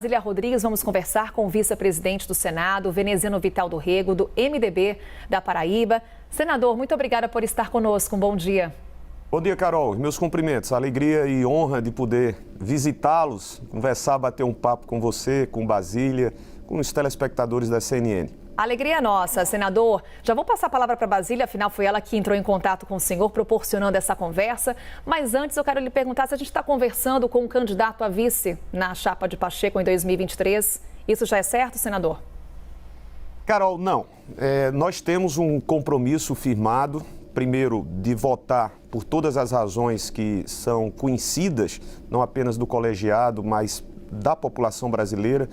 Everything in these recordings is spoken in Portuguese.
Brasília Rodrigues, vamos conversar com o vice-presidente do Senado, Veneziano Vital do Rego, do MDB da Paraíba. Senador, muito obrigada por estar conosco. Um bom dia. Bom dia, Carol. Meus cumprimentos. Alegria e honra de poder visitá-los, conversar, bater um papo com você, com Basília, com os telespectadores da CNN. Alegria é nossa, senador. Já vou passar a palavra para Basília, afinal foi ela que entrou em contato com o senhor, proporcionando essa conversa. Mas antes eu quero lhe perguntar se a gente está conversando com um candidato a vice na chapa de Pacheco em 2023. Isso já é certo, senador? Carol, não. Nós temos um compromisso firmado, primeiro, de votar por todas as razões que são conhecidas, não apenas do colegiado, mas da população brasileira.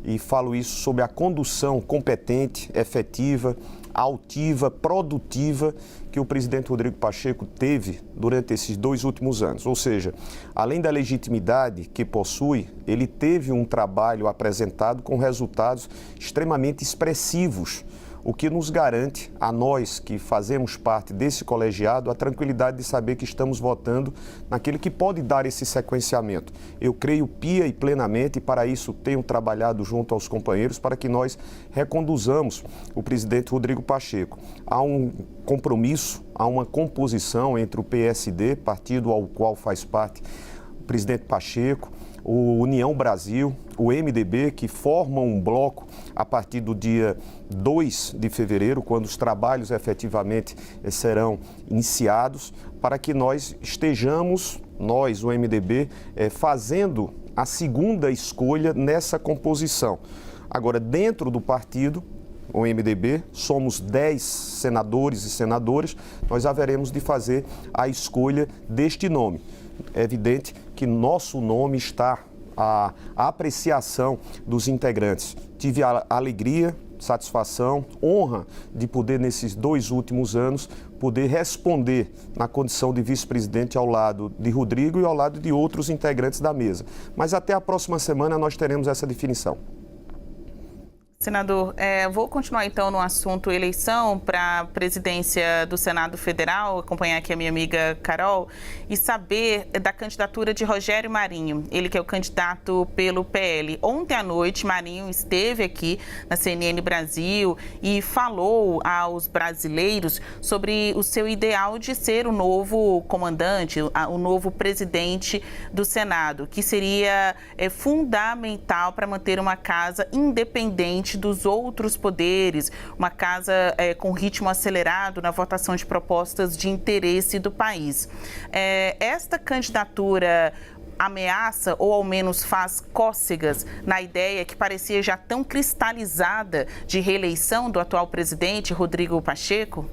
E falo isso sobre a condução competente, efetiva, altiva, produtiva que o presidente Rodrigo Pacheco teve durante esses 2 últimos anos. Ou seja, além da legitimidade que possui, ele teve um trabalho apresentado com resultados extremamente expressivos, o que nos garante, a nós que fazemos parte desse colegiado, a tranquilidade de saber que estamos votando naquele que pode dar esse sequenciamento. Eu creio pia e plenamente, e para isso tenho trabalhado junto aos companheiros, para que nós reconduzamos o presidente Rodrigo Pacheco. Há um compromisso, há uma composição entre o PSD, partido ao qual faz parte o presidente Pacheco, o União Brasil, o MDB, que formam um bloco a partir do dia 2 de fevereiro, quando os trabalhos efetivamente serão iniciados, para que nós estejamos, nós, o MDB, fazendo a segunda escolha nessa composição. Agora, dentro do partido, o MDB, somos 10 senadores e senadoras, nós haveremos de fazer a escolha deste nome. É evidente que nosso nome está à apreciação dos integrantes. Tive a alegria, satisfação, honra de poder, nesses 2 últimos anos, poder responder na condição de vice-presidente ao lado de Rodrigo e ao lado de outros integrantes da mesa. Mas até a próxima semana nós teremos essa definição. Senador, vou continuar então no assunto eleição para a presidência do Senado Federal, acompanhar aqui a minha amiga Carol, e saber da candidatura de Rogério Marinho, ele que é o candidato pelo PL. Ontem à noite, Marinho esteve aqui na CNN Brasil e falou aos brasileiros sobre o seu ideal de ser o novo comandante, o novo presidente do Senado, que seria fundamental para manter uma casa independente dos outros poderes, uma casa com ritmo acelerado na votação de propostas de interesse do país. Esta candidatura ameaça ou ao menos faz cócegas na ideia que parecia já tão cristalizada de reeleição do atual presidente Rodrigo Pacheco?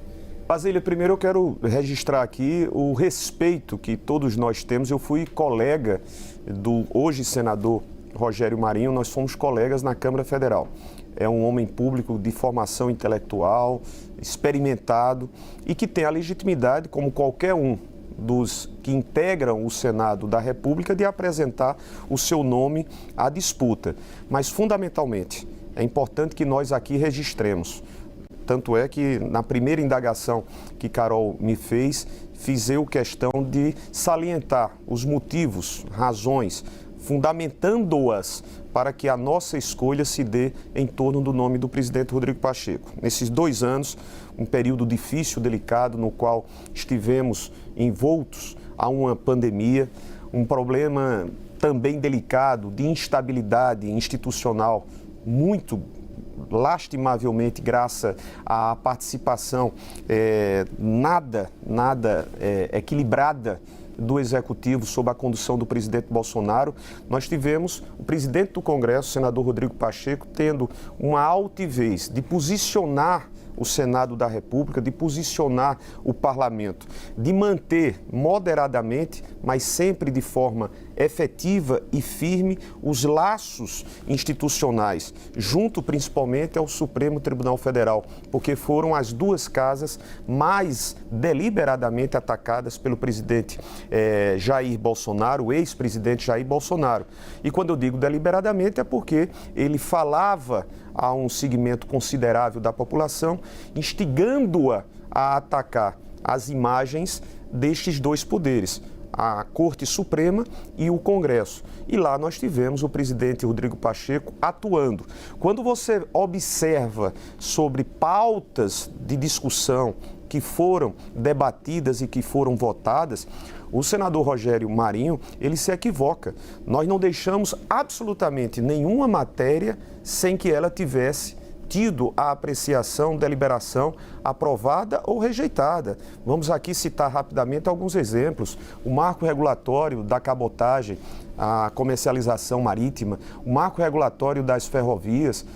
Basília, primeiro eu quero registrar aqui o respeito que todos nós temos. Eu fui colega do hoje senador Rogério Marinho, nós fomos colegas na Câmara Federal. É um homem público de formação intelectual, experimentado e que tem a legitimidade, como qualquer um dos que integram o Senado da República, de apresentar o seu nome à disputa. Mas, fundamentalmente, é importante que nós aqui registremos. Tanto é que, na primeira indagação que Carol me fez, fiz eu questão de salientar os motivos, razões, fundamentando-as para que a nossa escolha se dê em torno do nome do presidente Rodrigo Pacheco. Nesses 2 anos, um período difícil, delicado, no qual estivemos envoltos a uma pandemia, um problema também delicado de instabilidade institucional, muito lastimavelmente, graças à participação nada equilibrada do Executivo sob a condução do presidente Bolsonaro, nós tivemos o presidente do Congresso, o senador Rodrigo Pacheco, tendo uma altivez de posicionar o Senado da República, de posicionar o Parlamento, de manter moderadamente, mas sempre de forma efetiva e firme, os laços institucionais, junto principalmente ao Supremo Tribunal Federal, porque foram as 2 casas mais deliberadamente atacadas pelo presidente Jair Bolsonaro, o ex-presidente Jair Bolsonaro. E quando eu digo deliberadamente é porque ele falava a um segmento considerável da população, instigando-a a atacar as imagens destes 2 poderes. a Corte Suprema e o Congresso. E lá nós tivemos o presidente Rodrigo Pacheco atuando. Quando você observa sobre pautas de discussão que foram debatidas e que foram votadas, o senador Rogério Marinho, ele se equivoca. Nós não deixamos absolutamente nenhuma matéria sem que ela tivesse tido a apreciação, deliberação aprovada ou rejeitada. Vamos aqui citar rapidamente alguns exemplos. O marco regulatório da cabotagem, a comercialização marítima, o marco regulatório das ferrovias,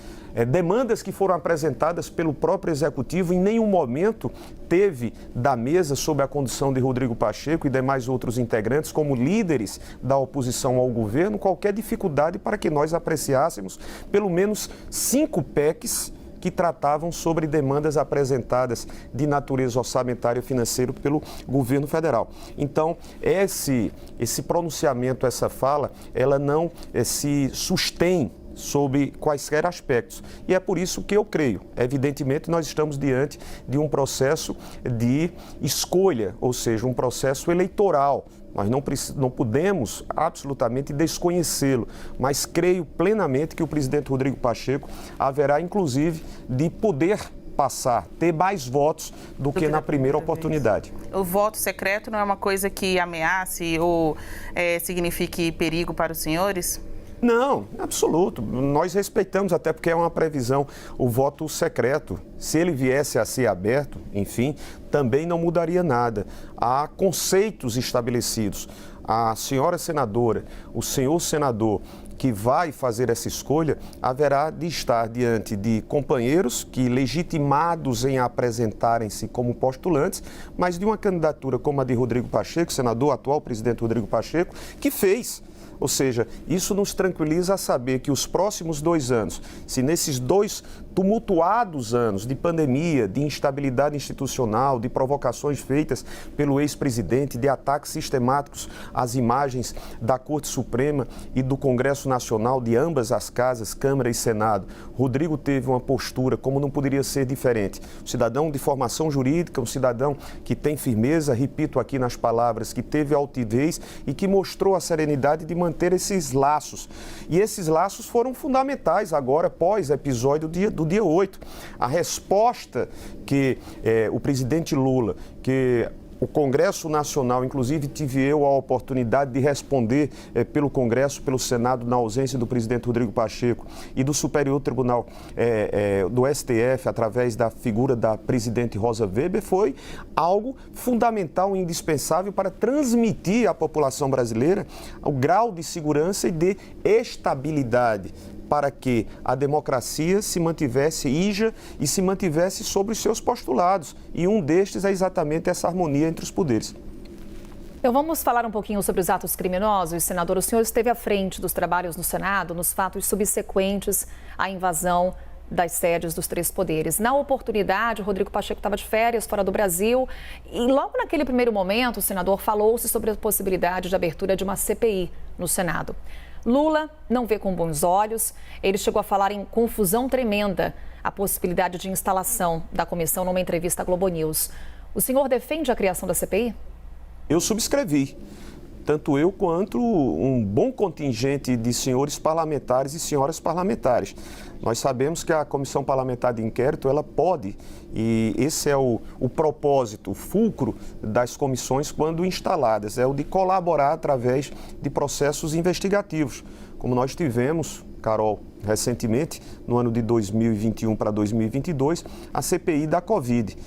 demandas que foram apresentadas pelo próprio Executivo, em nenhum momento teve da mesa, sob a condução de Rodrigo Pacheco e demais outros integrantes, como líderes da oposição ao governo, qualquer dificuldade para que nós apreciássemos pelo menos 5 PECs que tratavam sobre demandas apresentadas de natureza orçamentária e financeira pelo governo federal. Então, esse pronunciamento, essa fala, ela não se sustém sob quaisquer aspectos. E é por isso que eu creio, evidentemente, nós estamos diante de um processo de escolha, ou seja, um processo eleitoral. Nós não podemos absolutamente desconhecê-lo, mas creio plenamente que o presidente Rodrigo Pacheco haverá, inclusive, de poder passar, ter mais votos do que na primeira oportunidade. O voto secreto não é uma coisa que ameace ou signifique perigo para os senhores? Não, absoluto. Nós respeitamos, até porque é uma previsão, o voto secreto. Se ele viesse a ser aberto, enfim, também não mudaria nada. Há conceitos estabelecidos. A senhora senadora, o senhor senador que vai fazer essa escolha, haverá de estar diante de companheiros que, legitimados em apresentarem-se como postulantes, mas de uma candidatura como a de Rodrigo Pacheco, senador atual, presidente Rodrigo Pacheco, que fez. Ou seja, isso nos tranquiliza a saber que os próximos 2 anos, se nesses 2 tumultuados anos de pandemia, de instabilidade institucional, de provocações feitas pelo ex-presidente, de ataques sistemáticos às imagens da Corte Suprema e do Congresso Nacional, de ambas as casas, Câmara e Senado, Rodrigo teve uma postura como não poderia ser diferente. Um cidadão de formação jurídica, um cidadão que tem firmeza, repito aqui nas palavras, que teve altivez e que mostrou a serenidade de manter esses laços. E esses laços foram fundamentais agora, pós-episódio do dia 8. A resposta que o presidente Lula, que o Congresso Nacional, inclusive tive eu a oportunidade de responder pelo Congresso, pelo Senado, na ausência do presidente Rodrigo Pacheco e do Superior Tribunal do STF, através da figura da presidente Rosa Weber, foi algo fundamental e indispensável para transmitir à população brasileira o grau de segurança e de estabilidade, para que a democracia se mantivesse ija e se mantivesse sobre os seus postulados. E um destes é exatamente essa harmonia entre os poderes. Então vamos falar um pouquinho sobre os atos criminosos. Senador, o senhor esteve à frente dos trabalhos no Senado, nos fatos subsequentes à invasão das sedes dos 3 poderes. Na oportunidade, o Rodrigo Pacheco estava de férias fora do Brasil e logo naquele primeiro momento, o senador falou-se sobre a possibilidade de abertura de uma CPI no Senado. Lula não vê com bons olhos, ele chegou a falar em confusão tremenda, a possibilidade de instalação da comissão numa entrevista à Globo News. O senhor defende a criação da CPI? Eu subscrevi, tanto eu quanto um bom contingente de senhores parlamentares e senhoras parlamentares. Nós sabemos que a Comissão Parlamentar de Inquérito, ela pode, e esse é o propósito, o fulcro das comissões quando instaladas, é o de colaborar através de processos investigativos, como nós tivemos, Carol, recentemente, no ano de 2021 para 2022, a CPI da Covid.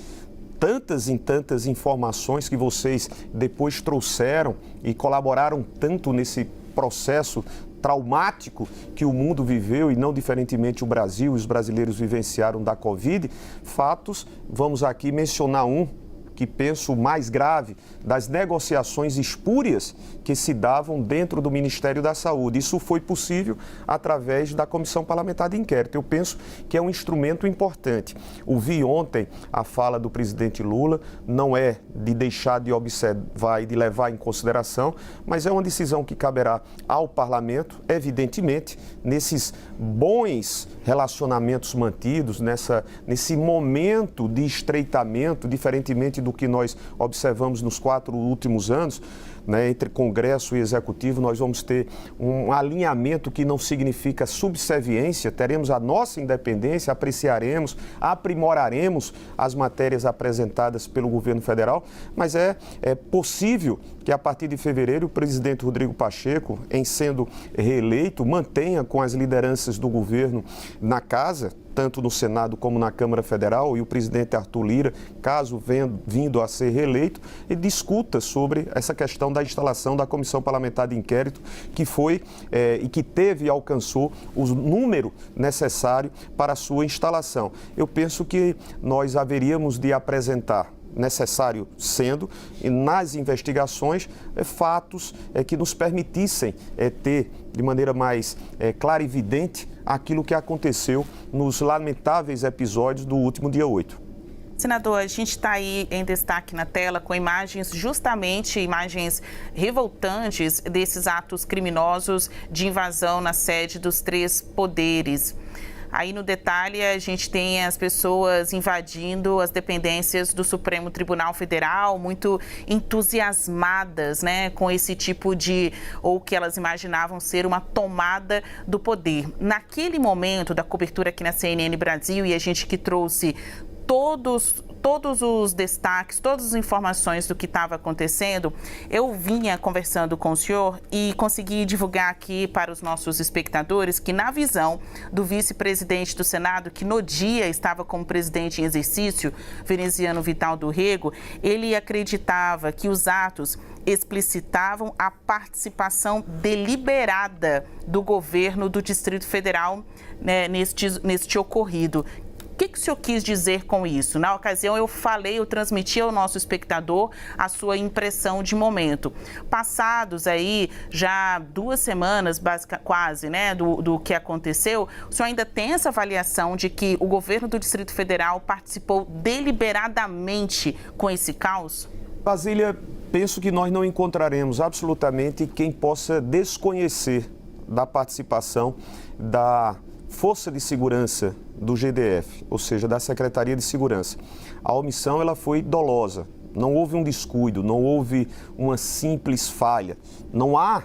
Tantas informações que vocês depois trouxeram e colaboraram tanto nesse processo traumático que o mundo viveu e não diferentemente o Brasil e os brasileiros vivenciaram da Covid, fatos, vamos aqui mencionar um que penso mais grave, das negociações espúrias que se davam dentro do Ministério da Saúde. Isso foi possível através da Comissão Parlamentar de Inquérito. Eu penso que é um instrumento importante. Ouvi ontem a fala do presidente Lula, não é de deixar de observar e de levar em consideração, mas é uma decisão que caberá ao Parlamento, evidentemente, nesses bons relacionamentos mantidos, nesse momento de estreitamento, diferentemente do que nós observamos nos 4 últimos anos. né, entre Congresso e Executivo, nós vamos ter um alinhamento que não significa subserviência, teremos a nossa independência, apreciaremos, aprimoraremos as matérias apresentadas pelo governo federal, mas é possível que a partir de fevereiro o presidente Rodrigo Pacheco, em sendo reeleito, mantenha com as lideranças do governo na casa, tanto no Senado como na Câmara Federal, e o presidente Arthur Lira, caso vindo a ser reeleito, e discuta sobre essa questão da instalação da Comissão Parlamentar de Inquérito, que foi e que teve e alcançou o número necessário para a sua instalação. Eu penso que nós haveríamos de apresentar, necessário sendo, nas investigações, fatos que nos permitissem ter de maneira mais clara e evidente aquilo que aconteceu nos lamentáveis episódios do último dia 8. Senador, a gente está aí em destaque na tela com imagens, justamente imagens revoltantes desses atos criminosos de invasão na sede dos três poderes. Aí no detalhe a gente tem as pessoas invadindo as dependências do Supremo Tribunal Federal, muito entusiasmadas, né, com esse tipo de, ou que elas imaginavam ser uma tomada do poder. Naquele momento da cobertura aqui na CNN Brasil, e a gente que trouxe todos os destaques, todas as informações do que estava acontecendo, eu vinha conversando com o senhor e consegui divulgar aqui para os nossos espectadores que, na visão do vice-presidente do Senado, que no dia estava como presidente em exercício, Veneziano Vital do Rego, ele acreditava que os atos explicitavam a participação deliberada do governo do Distrito Federal, né, neste ocorrido. O que o senhor quis dizer com isso? Na ocasião eu transmiti ao nosso espectador a sua impressão de momento. Passados aí já 2 semanas, quase, né, do que aconteceu, o senhor ainda tem essa avaliação de que o governo do Distrito Federal participou deliberadamente com esse caos? Basília, penso que nós não encontraremos absolutamente quem possa desconhecer da participação da Força de Segurança do GDF, ou seja, da Secretaria de Segurança. A omissão ela foi dolosa, não houve um descuido, não houve uma simples falha. Não há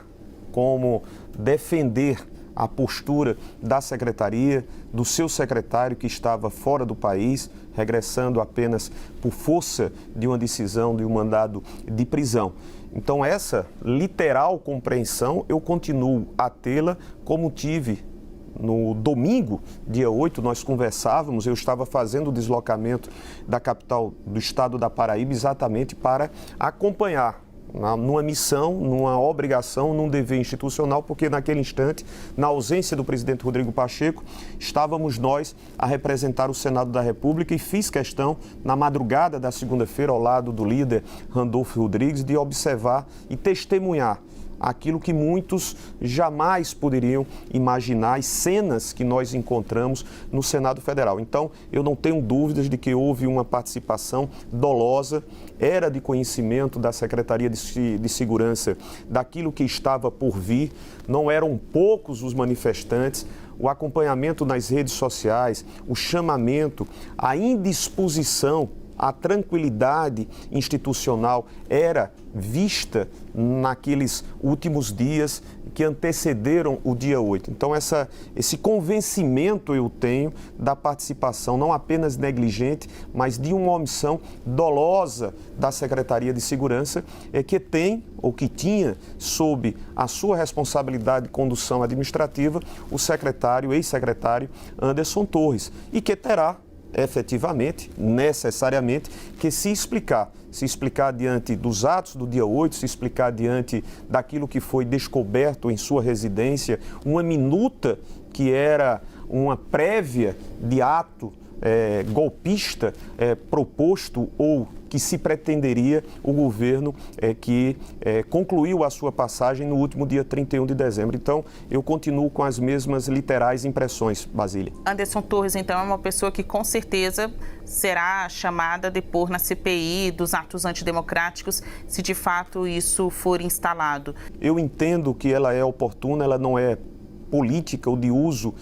como defender a postura da Secretaria, do seu secretário que estava fora do país, regressando apenas por força de uma decisão, de um mandado de prisão. Então essa literal compreensão eu continuo a tê-la como tive no domingo, dia 8, nós conversávamos, eu estava fazendo o deslocamento da capital do estado da Paraíba exatamente para acompanhar numa missão, numa obrigação, num dever institucional, porque naquele instante, na ausência do presidente Rodrigo Pacheco, estávamos nós a representar o Senado da República e fiz questão, na madrugada da segunda-feira, ao lado do líder Randolfo Rodrigues, de observar e testemunhar aquilo que muitos jamais poderiam imaginar, as cenas que nós encontramos no Senado Federal. Então, eu não tenho dúvidas de que houve uma participação dolosa, era de conhecimento da Secretaria de Segurança daquilo que estava por vir, não eram poucos os manifestantes, o acompanhamento nas redes sociais, o chamamento, a indisposição, a tranquilidade institucional era vista naqueles últimos dias que antecederam o dia 8. Então, esse convencimento eu tenho da participação, não apenas negligente, mas de uma omissão dolosa da Secretaria de Segurança, que tem, ou que tinha, sob a sua responsabilidade de condução administrativa, o ex-secretário Anderson Torres, e que terá, efetivamente, necessariamente, que se explicar diante dos atos do dia 8, se explicar diante daquilo que foi descoberto em sua residência, uma minuta que era uma prévia de ato golpista proposto ou que se pretenderia o governo que concluiu a sua passagem no último dia 31 de dezembro. Então, eu continuo com as mesmas literais impressões, Basília. Anderson Torres, então, é uma pessoa que com certeza será chamada a depor na CPI dos atos antidemocráticos, se de fato isso for instalado. Eu entendo que ela é oportuna, ela não é política ou de uso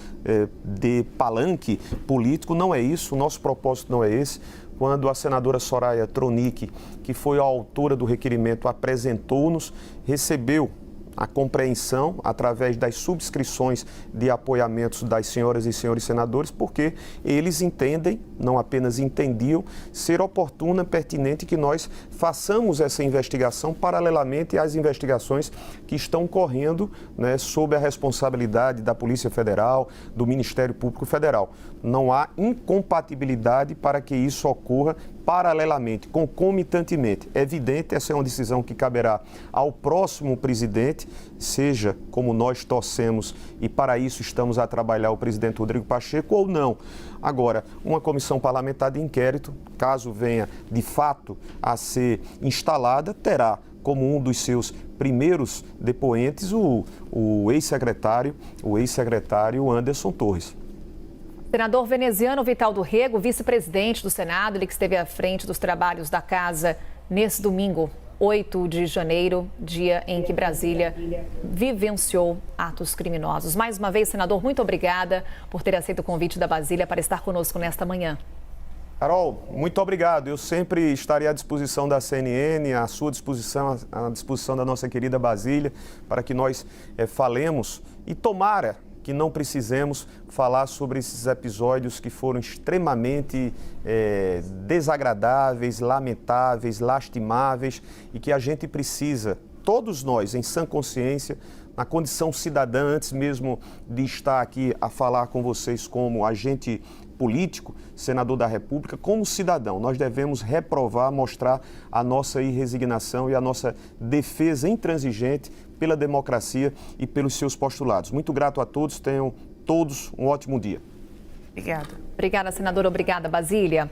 de palanque político. Não é isso, o nosso propósito não é esse. Quando a senadora Soraya Tronic, que foi a autora do requerimento, apresentou-nos, recebeu a compreensão através das subscrições de apoiamentos das senhoras e senhores senadores, porque eles entendem, não apenas entendiam, ser oportuna, pertinente que nós façamos essa investigação paralelamente às investigações que estão correndo, né, sob a responsabilidade da Polícia Federal, do Ministério Público Federal. Não há incompatibilidade para que isso ocorra paralelamente, concomitantemente. É evidente, essa é uma decisão que caberá ao próximo presidente, seja como nós torcemos e para isso estamos a trabalhar o presidente Rodrigo Pacheco ou não. Agora, uma comissão parlamentar de inquérito, caso venha de fato a ser instalada, terá como um dos seus primeiros depoentes o ex-secretário Anderson Torres. Senador veneziano Vital do Rego, vice-presidente do Senado, ele que esteve à frente dos trabalhos da casa nesse domingo, 8 de janeiro, dia em que Brasília vivenciou atos criminosos. Mais uma vez, senador, muito obrigada por ter aceito o convite da Basília para estar conosco nesta manhã. Carol, muito obrigado. Eu sempre estarei à disposição da CNN, à sua disposição, à disposição da nossa querida Basília, para que nós falemos e tomara que não precisemos falar sobre esses episódios que foram extremamente desagradáveis, lamentáveis, lastimáveis e que a gente precisa, todos nós, em sã consciência, na condição cidadã, antes mesmo de estar aqui a falar com vocês como agente político, senador da República, como cidadão, nós devemos reprovar, mostrar a nossa irresignação e a nossa defesa intransigente pela democracia e pelos seus postulados. Muito grato a todos, tenham todos um ótimo dia. Obrigada. Obrigada, senadora. Obrigada, Basília.